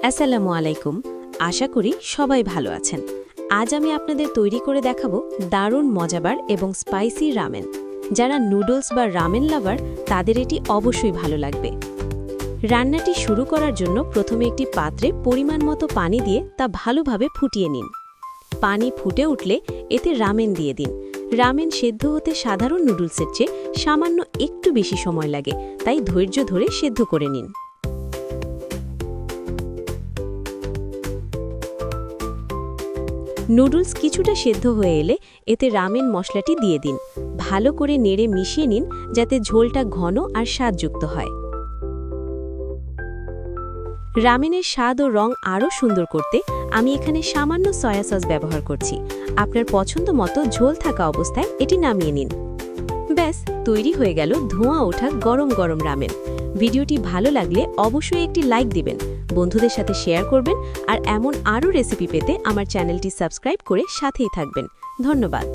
আসসালামু আলাইকুম। আশা করি সবাই ভালো আছেন। আজ আমি আপনাদের তৈরি করে দেখাবো দারুণ মজাবার এবং স্পাইসি রামেন। যারা নুডলস বা রামেন লাভার তাদের এটি অবশ্যই ভালো লাগবে। রান্নাটি শুরু করার জন্য প্রথমে একটি পাত্রে পরিমাণ মতো পানি দিয়ে তা ভালোভাবে ফুটিয়ে নিন। পানি ফুটে উঠলে এতে রামেন দিয়ে দিন। রামেন সেদ্ধ হতে সাধারণ নুডলসের চেয়ে সামান্য একটু বেশি সময় লাগে, তাই ধৈর্য ধরে সেদ্ধ করে নিন। নুডলস কিছুটা সেদ্ধ হয়ে এলে এতে রামেন মশলাটি দিয়ে দিন। ভালো করে নেড়ে মিশিয়ে নিন যাতে ঝোলটা ঘন আর স্বাদযুক্ত হয়। রামেনের স্বাদ ও রং আরও সুন্দর করতে আমি এখানে সামান্য সয়া সস ব্যবহার করছি। আপনার পছন্দ মতো ঝোল থাকা অবস্থায় এটি নামিয়ে নিন। ব্যাস, তৈরি হয়ে গেল ধোঁয়া ওঠা গরম গরম রামেন। ভিডিওটি ভালো লাগলে অবশ্যই একটি লাইক দিবেন, বন্ধুদের সাথে শেয়ার করবেন আর এমন আরও রেসিপি পেতে আমার চ্যানেলটি সাবস্ক্রাইব করে সাথেই থাকবেন। ধন্যবাদ।